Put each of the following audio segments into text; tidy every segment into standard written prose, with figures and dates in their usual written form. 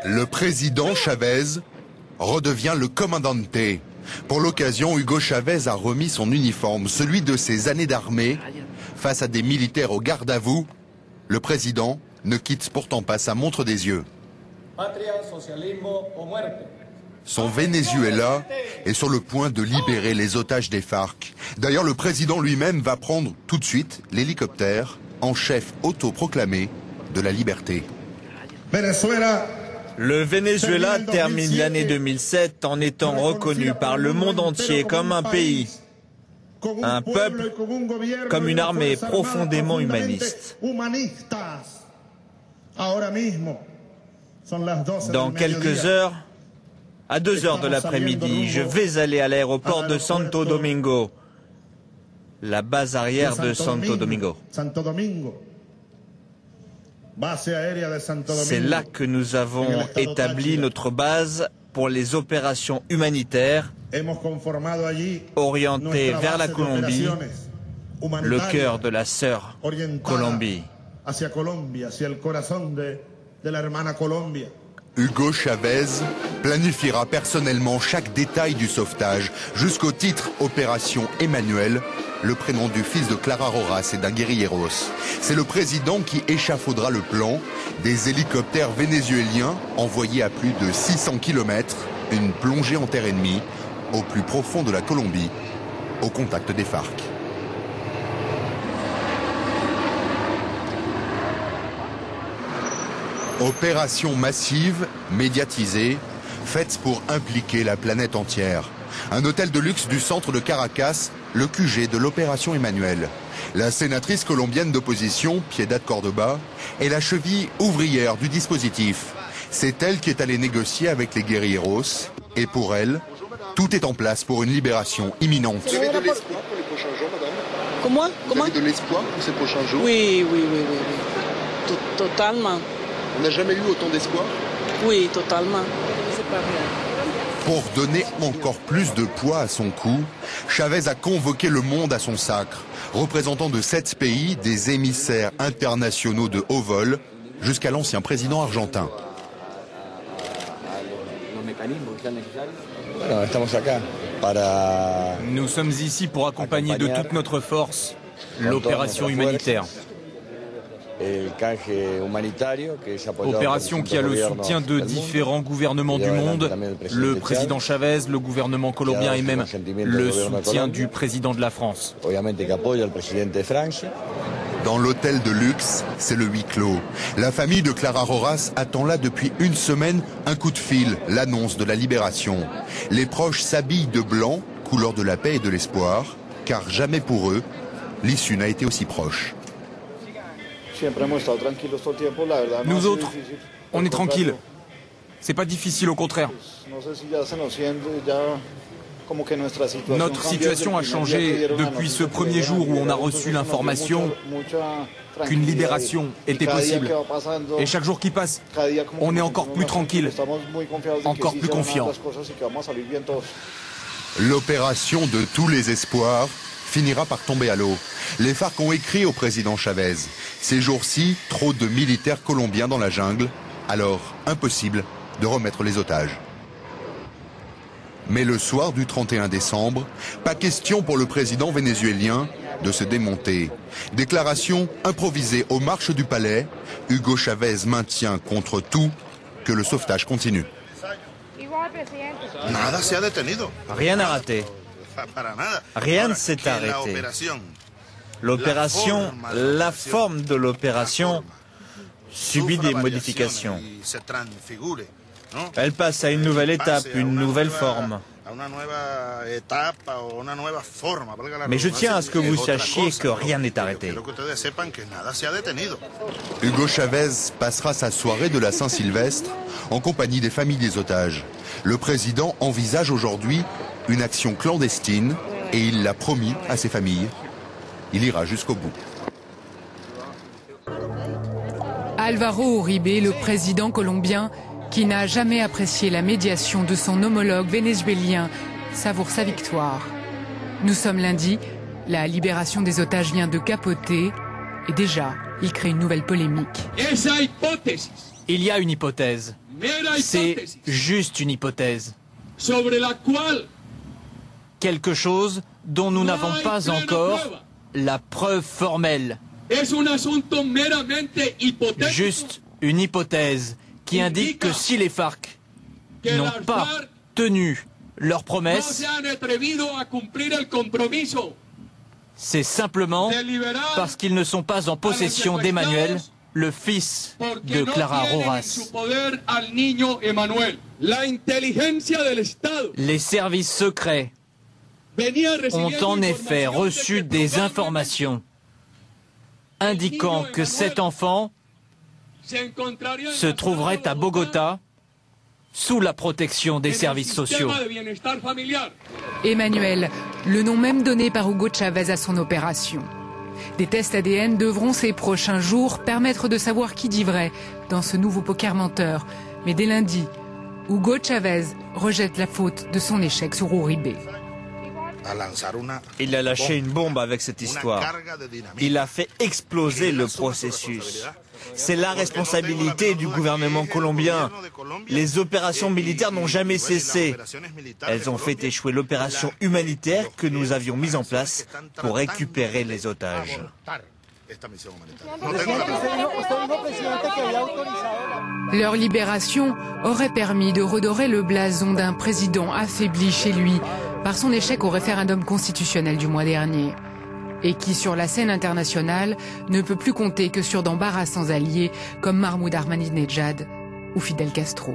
Le président Chavez redevient le comandante. Pour l'occasion, Hugo Chavez a remis son uniforme, celui de ses années d'armée. Face à des militaires au garde à vous, le président ne quitte pourtant pas sa montre des yeux. Son Venezuela est sur le point de libérer les otages des FARC. D'ailleurs, le président lui-même va prendre tout de suite l'hélicoptère en chef autoproclamé de la liberté. Le Venezuela termine l'année 2007 en étant reconnu par le monde entier comme un pays, un peuple, comme une armée profondément humaniste. Dans quelques heures, à 2 heures de l'après-midi, je vais aller à l'aéroport de Santo Domingo, la base arrière de Santo Domingo. C'est là que nous avons établi notre base pour les opérations humanitaires orientées vers la Colombie, le cœur de la sœur Colombie. Hugo Chavez planifiera personnellement chaque détail du sauvetage, jusqu'au titre Opération Emmanuel, le prénom du fils de Clara Roras et d'un guérilleros. C'est le président qui échafaudera le plan. Des hélicoptères vénézuéliens envoyés à plus de 600 km, une plongée en terre ennemie, au plus profond de la Colombie, au contact des FARC. Opération massive, médiatisée, faite pour impliquer la planète entière. Un hôtel de luxe du centre de Caracas, le QG de l'opération Emmanuel. La sénatrice colombienne d'opposition, Piedad Córdoba, est la cheville ouvrière du dispositif. C'est elle qui est allée négocier avec les guérilleros. Et pour elle, tout est en place pour une libération imminente. Vous avez de l'espoir pour les prochains jours, madame? Comment? Vous avez de l'espoir pour ces prochains jours? Oui. Totalement. On n'a jamais eu autant d'espoir? Oui, totalement. Pour donner encore plus de poids à son coup, Chavez a convoqué le monde à son sacre. Représentants de 7 pays, des émissaires internationaux de haut vol, jusqu'à l'ancien président argentin. Nous sommes ici pour accompagner de toute notre force l'opération humanitaire. Opération qui a le soutien de différents gouvernements du monde, le président Chavez, le gouvernement colombien et même le soutien du président de la France. Dans l'hôtel de luxe, c'est le huis clos. La famille de Clara Roras attend là depuis une semaine un coup de fil, l'annonce de la libération. Les proches s'habillent de blanc, couleur de la paix et de l'espoir, car jamais pour eux, l'issue n'a été aussi proche. Nous autres, on est tranquille. C'est pas difficile, au contraire. Notre situation a changé depuis ce premier jour où on a reçu l'information qu'une libération était possible. Et chaque jour qui passe, on est encore plus tranquille, encore plus confiant. L'opération de tous les espoirs finira par tomber à l'eau. Les FARC ont écrit au président Chavez. Ces jours-ci, trop de militaires colombiens dans la jungle, alors impossible de remettre les otages. Mais le soir du 31 décembre, pas question pour le président vénézuélien de se démonter. Déclaration improvisée aux marches du palais, Hugo Chavez maintient contre tout que le sauvetage continue. Rien n'a raté. Rien ne s'est arrêté. L'opération, la forme de l'opération subit des modifications. Elle passe à une nouvelle étape, une nouvelle forme. Mais je tiens à ce que vous sachiez que rien n'est arrêté. Hugo Chavez passera sa soirée de la Saint-Sylvestre en compagnie des familles des otages. Le président envisage aujourd'hui une action clandestine et il l'a promis à ses familles. Il ira jusqu'au bout. Álvaro Uribe, le président colombien, qui n'a jamais apprécié la médiation de son homologue vénézuélien, savoure sa victoire. Nous sommes lundi, la libération des otages vient de capoter et déjà, il crée une nouvelle polémique. Esa hipótesis Il y a une hypothèse. C'est juste une hypothèse. Quelque chose dont nous n'avons pas encore la preuve formelle. Juste une hypothèse qui indique que si les FARC n'ont pas tenu leurs promesses, c'est simplement parce qu'ils ne sont pas en possession d'Emmanuel, le fils de Clara Rojas. Les services secrets ont en effet reçu des informations indiquant que cet enfant se trouverait à Bogota sous la protection des services sociaux. Emmanuel, le nom même donné par Hugo Chavez à son opération. Des tests ADN devront ces prochains jours permettre de savoir qui dit vrai dans ce nouveau poker menteur. Mais dès lundi, Hugo Chavez rejette la faute de son échec sur Uribe. Il a lâché une bombe avec cette histoire. Il a fait exploser le processus. C'est la responsabilité du gouvernement colombien. Les opérations militaires n'ont jamais cessé. Elles ont fait échouer l'opération humanitaire que nous avions mise en place pour récupérer les otages. Leur libération aurait permis de redorer le blason d'un président affaibli chez lui par son échec au référendum constitutionnel du mois dernier et qui, sur la scène internationale, ne peut plus compter que sur d'embarrassants alliés comme Mahmoud Ahmadinejad ou Fidel Castro.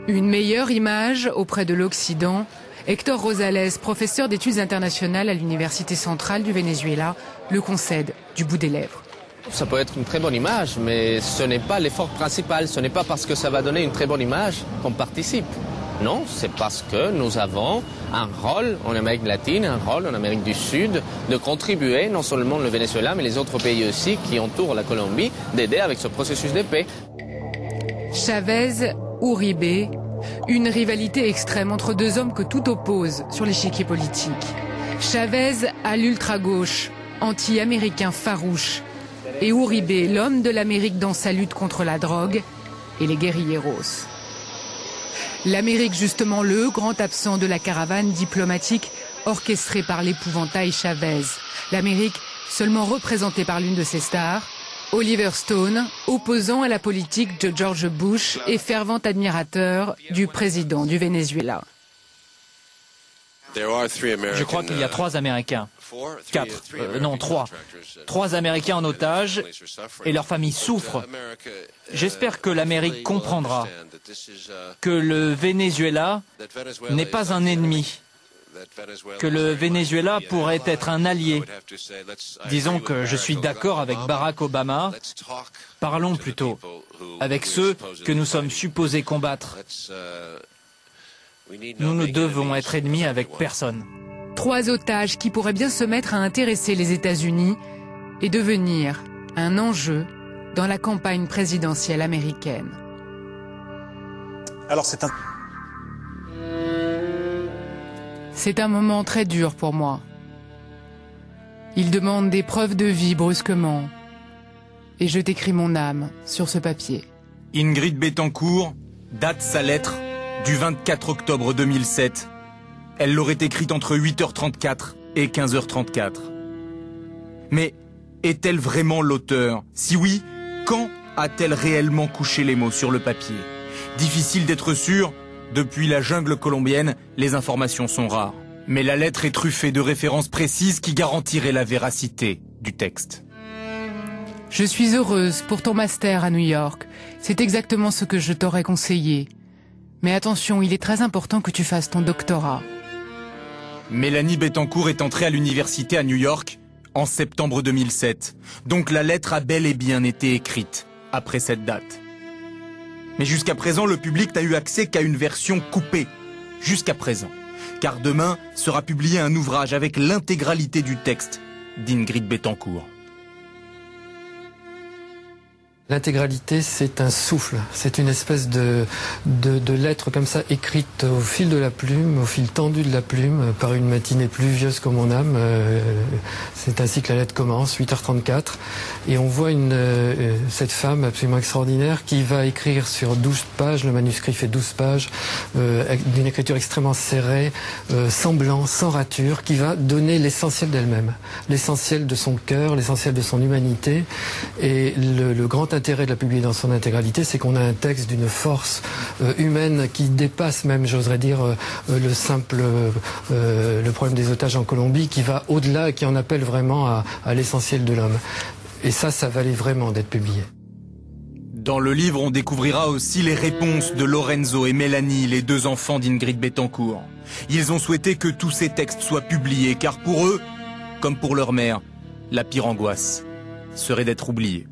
Une meilleure image auprès de l'Occident, Héctor Rosales, professeur d'études internationales à l'Université centrale du Venezuela, le concède du bout des lèvres. Ça peut être une très bonne image, mais ce n'est pas l'effort principal. Ce n'est pas parce que ça va donner une très bonne image qu'on participe. Non, c'est parce que nous avons un rôle en Amérique latine, un rôle en Amérique du Sud, de contribuer, non seulement le Venezuela, mais les autres pays aussi qui entourent la Colombie, d'aider avec ce processus de paix. Chavez, Uribe, une rivalité extrême entre deux hommes que tout oppose sur l'échiquier politique. Chavez à l'ultra-gauche, anti-américain farouche, et Uribe, l'homme de l'Amérique dans sa lutte contre la drogue et les guérilleros. L'Amérique, justement, le grand absent de la caravane diplomatique orchestrée par l'épouvantail Chavez. L'Amérique, seulement représentée par l'une de ses stars, Oliver Stone, opposant à la politique de George Bush et fervent admirateur du président du Venezuela. Je crois qu'il y a 3 Américains. 3. 3 Américains en otage et leurs familles souffrent. J'espère que l'Amérique comprendra que le Venezuela n'est pas un ennemi, que le Venezuela pourrait être un allié. Disons que je suis d'accord avec Barack Obama. Parlons plutôt avec ceux que nous sommes supposés combattre. Nous ne devons être ennemis avec personne. 3 otages qui pourraient bien se mettre à intéresser les États-Unis et devenir un enjeu dans la campagne présidentielle américaine. Alors c'est un moment très dur pour moi. Il demande des preuves de vie brusquement. Et je t'écris mon âme sur ce papier. Ingrid Betancourt date sa lettre du 24 octobre 2007. Elle l'aurait écrite entre 8h34 et 15h34. Mais est-elle vraiment l'auteur? Si oui, quand a-t-elle réellement couché les mots sur le papier? Difficile d'être sûr, depuis la jungle colombienne, les informations sont rares. Mais la lettre est truffée de références précises qui garantiraient la véracité du texte. Je suis heureuse pour ton master à New York. C'est exactement ce que je t'aurais conseillé. Mais attention, il est très important que tu fasses ton doctorat. Mélanie Betancourt est entrée à l'université à New York en septembre 2007. Donc la lettre a bel et bien été écrite après cette date. Mais jusqu'à présent, le public n'a eu accès qu'à une version coupée. Jusqu'à présent. Car demain sera publié un ouvrage avec l'intégralité du texte d'Ingrid Betancourt. L'intégralité, c'est un souffle, c'est une espèce de lettre comme ça, écrite au fil de la plume, au fil tendu de la plume, par une matinée pluvieuse comme mon âme. C'est ainsi que la lettre commence, 8h34, et on voit cette femme absolument extraordinaire qui va écrire sur 12 pages, le manuscrit fait 12 pages, d'une écriture extrêmement serrée, sans blanc, sans rature, qui va donner l'essentiel d'elle-même, l'essentiel de son cœur, l'essentiel de son humanité, et le grand intérêt de la publier dans son intégralité, c'est qu'on a un texte d'une force humaine qui dépasse même, j'oserais dire, le problème des otages en Colombie, qui va au-delà et qui en appelle vraiment à l'essentiel de l'homme. Et ça valait vraiment d'être publié. Dans le livre, on découvrira aussi les réponses de Lorenzo et Mélanie, les 2 enfants d'Ingrid Betancourt. Ils ont souhaité que tous ces textes soient publiés, car pour eux, comme pour leur mère, la pire angoisse serait d'être oubliés.